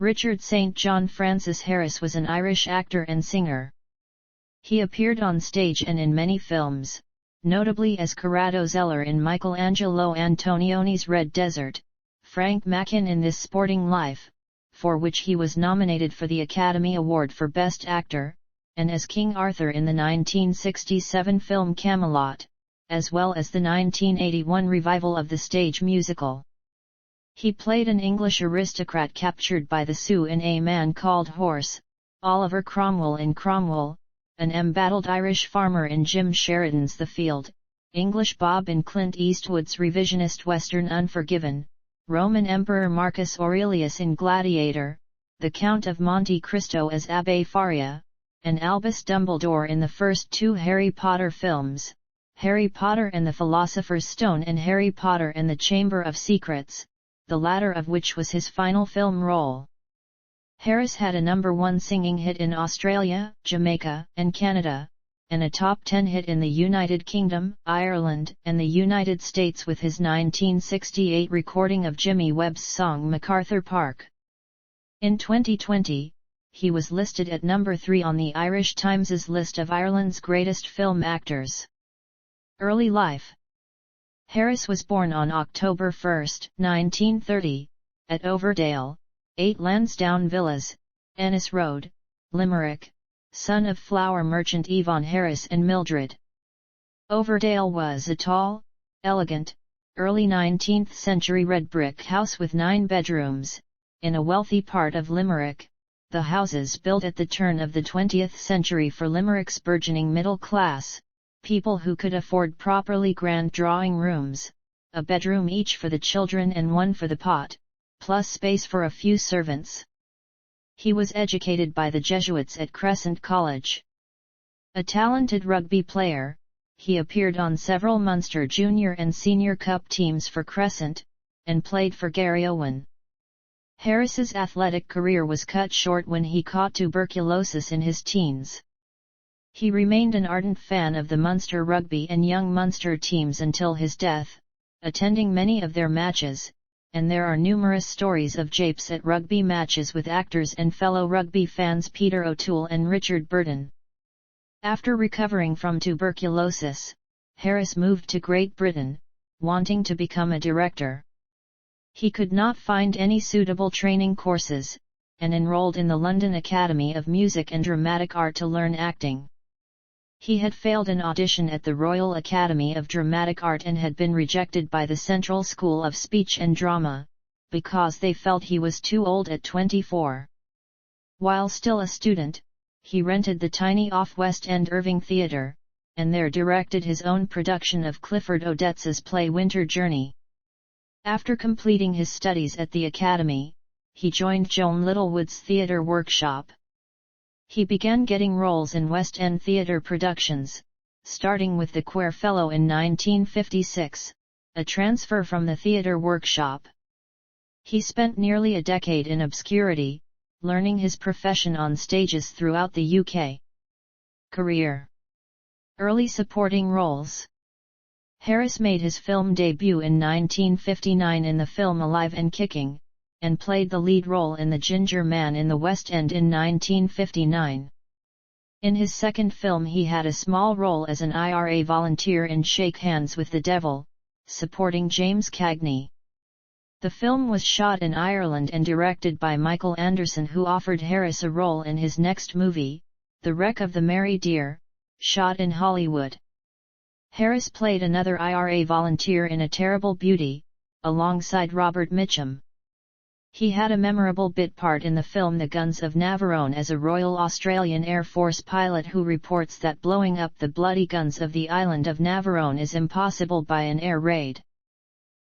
Richard St. John Francis Harris was an Irish actor and singer. He appeared on stage and in many films, notably as Corrado Zeller in Michelangelo Antonioni's Red Desert, Frank Mackin in This Sporting Life, for which he was nominated for the Academy Award for Best Actor, and as King Arthur in the 1967 film Camelot, as well as the 1981 revival of the stage musical. He played an English aristocrat captured by the Sioux in A Man Called Horse, Oliver Cromwell in Cromwell, an embattled Irish farmer in Jim Sheridan's The Field, English Bob in Clint Eastwood's revisionist western Unforgiven, Roman Emperor Marcus Aurelius in Gladiator, the Count of Monte Cristo as Abbe Faria, and Albus Dumbledore in the first two Harry Potter films, Harry Potter and the Philosopher's Stone and Harry Potter and the Chamber of Secrets, the latter of which was his final film role. Harris had a #1 singing hit in Australia, Jamaica, and Canada, and a top 10 hit in the United Kingdom, Ireland, and the United States with his 1968 recording of Jimmy Webb's song MacArthur Park. In 2020, he was listed at number 3 on the Irish Times' list of Ireland's greatest film actors. Early life. Harris was born on October 1, 1930, at Overdale, 8 Lansdowne Villas, Ennis Road, Limerick, son of flour merchant Yvonne Harris and Mildred. Overdale was a tall, elegant, early 19th century red brick house with 9 bedrooms, in a wealthy part of Limerick, the houses built at the turn of the 20th century for Limerick's burgeoning middle class, people who could afford properly grand drawing rooms, a bedroom each for the children and one for the pot, plus space for a few servants. He was educated by the Jesuits at Crescent College. A talented rugby player, he appeared on several Munster Junior and Senior Cup teams for Crescent, and played for Garryowen. Harris's athletic career was cut short when he caught tuberculosis in his teens. He remained an ardent fan of the Munster rugby and young Munster teams until his death, attending many of their matches, and there are numerous stories of japes at rugby matches with actors and fellow rugby fans Peter O'Toole and Richard Burton. After recovering from tuberculosis, Harris moved to Great Britain, wanting to become a director. He could not find any suitable training courses, and enrolled in the London Academy of Music and Dramatic Art to learn acting. He had failed an audition at the Royal Academy of Dramatic Art and had been rejected by the Central School of Speech and Drama, because they felt he was too old at 24. While still a student, he rented the tiny off-West End Irving Theatre, and there directed his own production of Clifford Odets's play Winter Journey. After completing his studies at the Academy, he joined Joan Littlewood's theatre workshop. He began getting roles in West End theatre productions, starting with The Quare Fellow in 1956, a transfer from the theatre workshop. He spent nearly a decade in obscurity, learning his profession on stages throughout the UK. Career. Early supporting roles. Harris made his film debut in 1959 in the film Alive and Kicking, and played the lead role in The Ginger Man in the West End in 1959. In his second film he had a small role as an IRA volunteer in Shake Hands with the Devil, supporting James Cagney. The film was shot in Ireland and directed by Michael Anderson, who offered Harris a role in his next movie, The Wreck of the Mary Dear, shot in Hollywood. Harris played another IRA volunteer in A Terrible Beauty, alongside Robert Mitchum. He had a memorable bit part in the film The Guns of Navarone as a Royal Australian Air Force pilot who reports that blowing up the bloody guns of the island of Navarone is impossible by an air raid.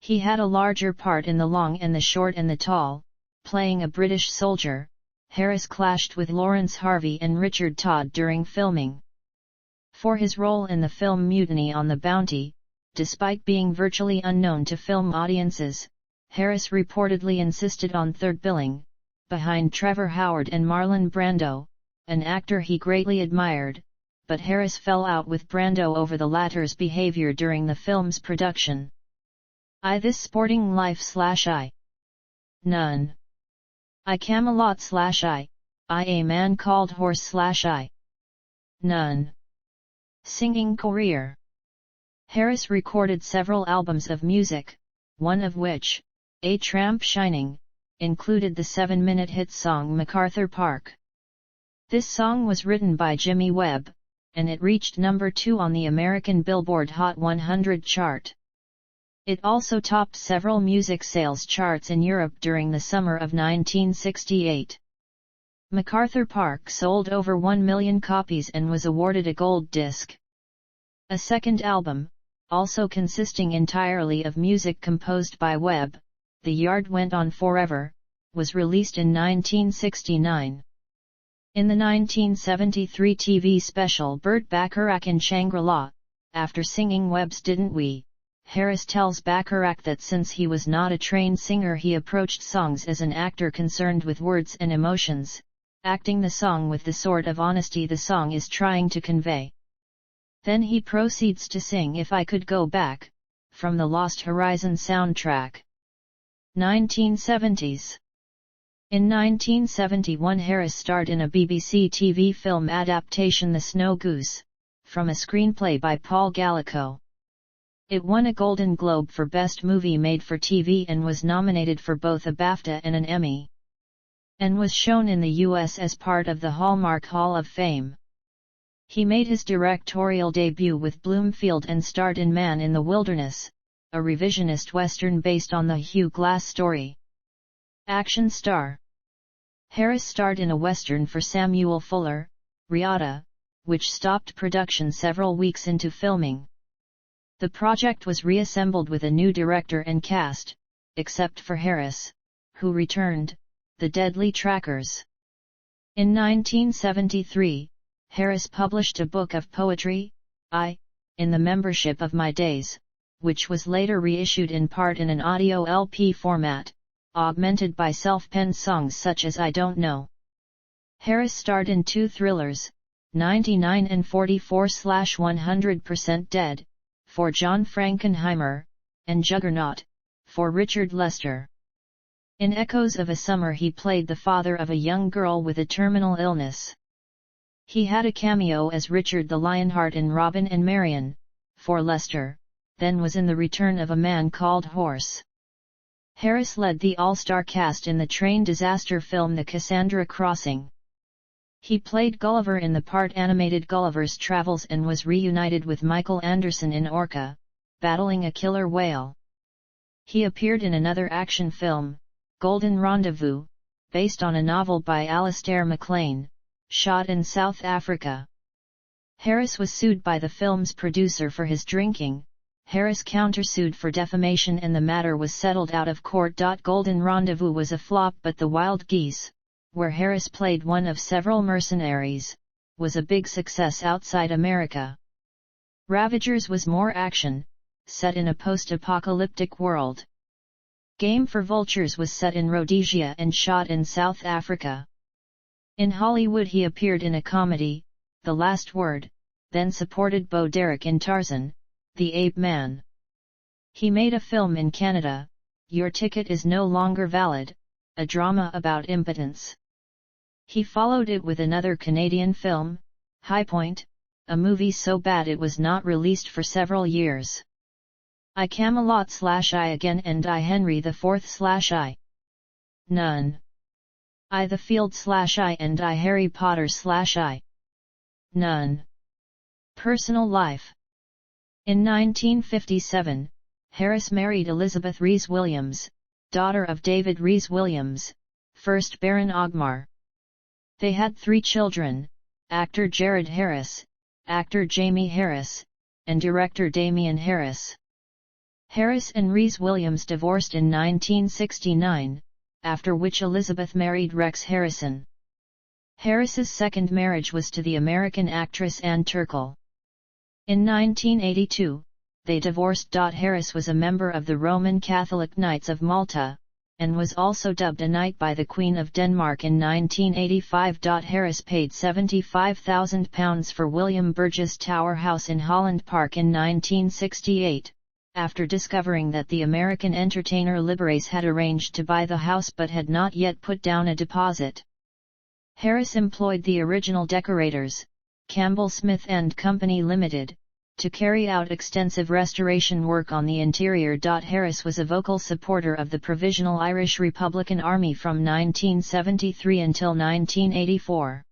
He had a larger part in The Long and the Short and the Tall, playing a British soldier. Harris clashed with Lawrence Harvey and Richard Todd during filming. For his role in the film Mutiny on the Bounty, despite being virtually unknown to film audiences, Harris reportedly insisted on third billing, behind Trevor Howard and Marlon Brando, an actor he greatly admired, but Harris fell out with Brando over the latter's behavior during the film's production. This Sporting Life / I. None. I Camelot I A Man Called Horse I None. Singing career. Harris recorded several albums of music, one of which, A Tramp Shining, included the 7-minute hit song MacArthur Park. This song was written by Jimmy Webb, and it reached number 2 on the American Billboard Hot 100 chart. It also topped several music sales charts in Europe during the summer of 1968. MacArthur Park sold over 1 million copies and was awarded a gold disc. A second album, also consisting entirely of music composed by Webb, The Yard Went On Forever, was released in 1969. In the 1973 TV special Burt Bacharach in Shangri-La, after singing Webb's Didn't We?, Harris tells Bacharach that since he was not a trained singer he approached songs as an actor concerned with words and emotions, acting the song with the sort of honesty the song is trying to convey. Then he proceeds to sing If I Could Go Back, from the Lost Horizon soundtrack. 1970s. In 1971 Harris starred in a BBC TV film adaptation The Snow Goose, from a screenplay by Paul Gallico. It won a Golden Globe for Best Movie Made for TV and was nominated for both a BAFTA and an Emmy, and was shown in the U.S. as part of the Hallmark Hall of Fame. He made his directorial debut with Bloomfield and starred in Man in the Wilderness, a revisionist western based on the Hugh Glass story. Action star. Harris starred in a western for Samuel Fuller, Riata, which stopped production several weeks into filming. The project was reassembled with a new director and cast, except for Harris, who returned, The Deadly Trackers. In 1973, Harris published a book of poetry, In the Membership of My Days, which was later reissued in part in an audio LP format, augmented by self-penned songs such as I Don't Know. Harris starred in 2 thrillers, 99 and 44/100% Dead, for John Frankenheimer, and Juggernaut, for Richard Lester. In Echoes of a Summer he played the father of a young girl with a terminal illness. He had a cameo as Richard the Lionheart in Robin and Marion, for Lester, then was in The Return of a Man Called Horse. Harris led the all-star cast in the train disaster film The Cassandra Crossing. He played Gulliver in the part animated Gulliver's Travels and was reunited with Michael Anderson in Orca, battling a killer whale. He appeared in another action film, Golden Rendezvous, based on a novel by Alistair MacLean, shot in South Africa. Harris was sued by the film's producer for his drinking. Harris countersued for defamation and the matter was settled out of court. Golden Rendezvous was a flop, but The Wild Geese, where Harris played one of several mercenaries, was a big success outside America. Ravagers was more action, set in a post-apocalyptic world. Game for Vultures was set in Rhodesia and shot in South Africa. In Hollywood he appeared in a comedy, The Last Word, then supported Bo Derek in Tarzan, The Ape Man. He made a film in Canada, Your Ticket Is No Longer Valid, a drama about impotence. He followed it with another Canadian film, High Point, a movie so bad it was not released for several years. I Camelot/I Again and I Henry IV/I None. I The Field/I and I Harry Potter/I None. Personal life. In 1957, Harris married Elizabeth Rees-Williams, daughter of David Rees-Williams, 1st Baron Ogmar. They had 3 children, actor Jared Harris, actor Jamie Harris, and director Damian Harris. Harris and Rees-Williams divorced in 1969, after which Elizabeth married Rex Harrison. Harris's second marriage was to the American actress Ann Turkel. In 1982, they divorced. Harris was a member of the Roman Catholic Knights of Malta, and was also dubbed a knight by the Queen of Denmark in 1985. Harris paid £75,000 for William Burgess Tower House in Holland Park in 1968, after discovering that the American entertainer Liberace had arranged to buy the house but had not yet put down a deposit. Harris employed the original decorators, Campbell Smith and Company Limited, to carry out extensive restoration work on the interior. Harris was a vocal supporter of the Provisional Irish Republican Army from 1973 until 1984.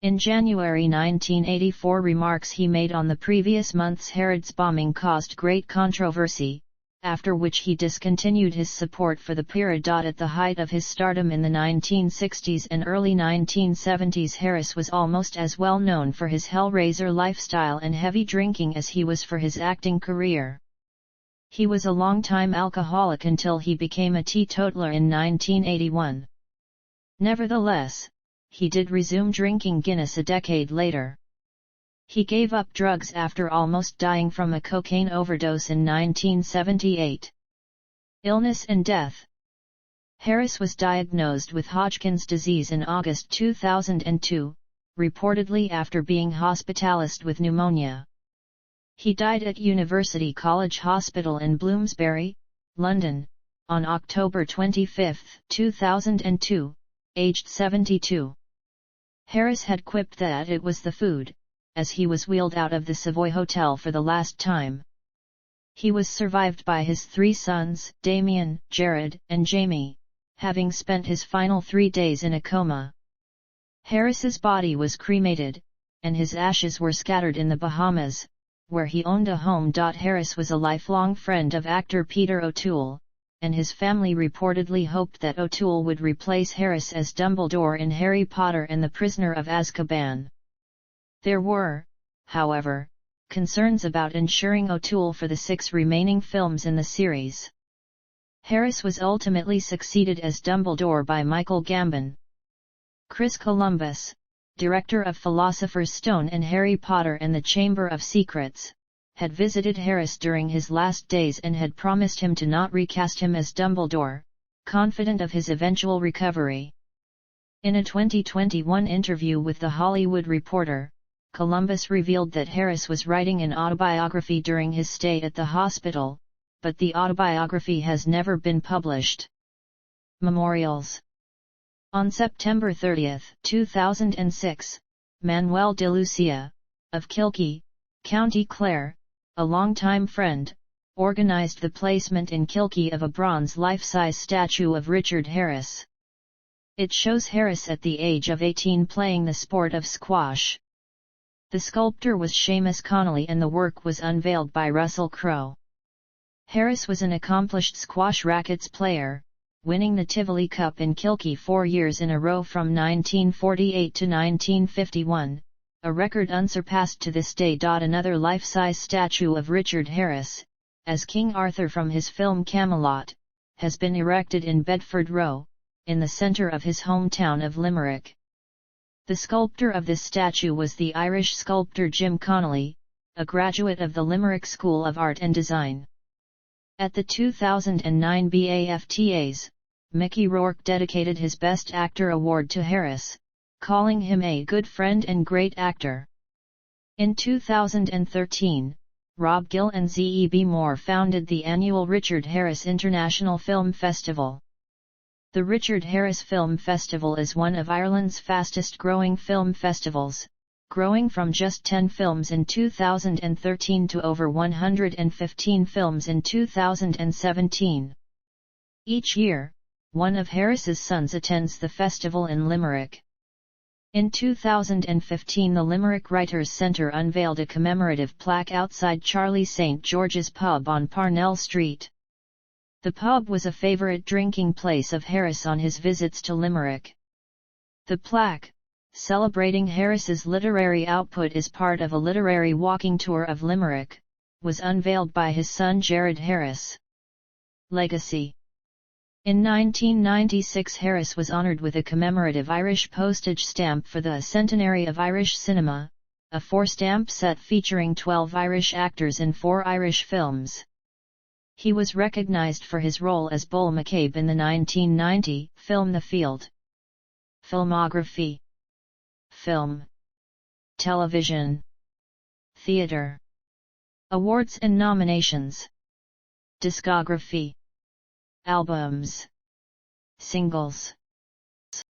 In January 1984, remarks he made on the previous month's Harrods bombing caused great controversy, after which he discontinued his support for the period. At the height of his stardom in the 1960s and early 1970s, Harris was almost as well known for his Hellraiser lifestyle and heavy drinking as he was for his acting career. He was a long-time alcoholic until he became a teetotaler in 1981. Nevertheless, he did resume drinking Guinness a decade later. He gave up drugs after almost dying from a cocaine overdose in 1978. Illness and death. Harris was diagnosed with Hodgkin's disease in August 2002, reportedly after being hospitalized with pneumonia. He died at University College Hospital in Bloomsbury, London, on October 25, 2002, aged 72. Harris had quipped that it was the food, as he was wheeled out of the Savoy Hotel for the last time. He was survived by his 3 sons, Damien, Jared, and Jamie, having spent his final 3 days in a coma. Harris's body was cremated, and his ashes were scattered in the Bahamas, where he owned a home. Harris was a lifelong friend of actor Peter O'Toole, and his family reportedly hoped that O'Toole would replace Harris as Dumbledore in Harry Potter and the Prisoner of Azkaban. There were, however, concerns about ensuring O'Toole for the 6 remaining films in the series. Harris was ultimately succeeded as Dumbledore by Michael Gambon. Chris Columbus, director of Philosopher's Stone and Harry Potter and the Chamber of Secrets, had visited Harris during his last days and had promised him to not recast him as Dumbledore, confident of his eventual recovery. In a 2021 interview with The Hollywood Reporter, Columbus revealed that Harris was writing an autobiography during his stay at the hospital, but the autobiography has never been published. Memorials. On September 30, 2006, Manuel de Lucia, of Kilkee, County Clare, a longtime friend, organized the placement in Kilkee of a bronze life-size statue of Richard Harris. It shows Harris at the age of 18 playing the sport of squash. The sculptor was Seamus Connolly and the work was unveiled by Russell Crowe. Harris was an accomplished squash rackets player, winning the Tivoli Cup in Kilkee 4 years in a row from 1948 to 1951. A record unsurpassed to this day. Another life-size statue of Richard Harris, as King Arthur from his film Camelot, has been erected in Bedford Row, in the centre of his hometown of Limerick. The sculptor of this statue was the Irish sculptor Jim Connolly, a graduate of the Limerick School of Art and Design. At the 2009 BAFTAs, Mickey Rourke dedicated his Best Actor award to Harris, calling him a good friend and great actor. In 2013, Rob Gill and Zeb Moore founded the annual Richard Harris International Film Festival. The Richard Harris Film Festival is one of Ireland's fastest-growing film festivals, growing from just 10 films in 2013 to over 115 films in 2017. Each year, one of Harris's sons attends the festival in Limerick. In 2015, the Limerick Writers' Centre unveiled a commemorative plaque outside Charlie St. George's pub on Parnell Street. The pub was a favourite drinking place of Harris on his visits to Limerick. The plaque, celebrating Harris's literary output as part of a literary walking tour of Limerick, was unveiled by his son Jared Harris. Legacy. In 1996, Harris was honoured with a commemorative Irish postage stamp for the centenary of Irish cinema, a 4-stamp set featuring 12 Irish actors in 4 Irish films. He was recognised for his role as Bull McCabe in the 1990 film The Field. Filmography. Film, television, theatre. Awards and nominations. Discography. Albums. Singles.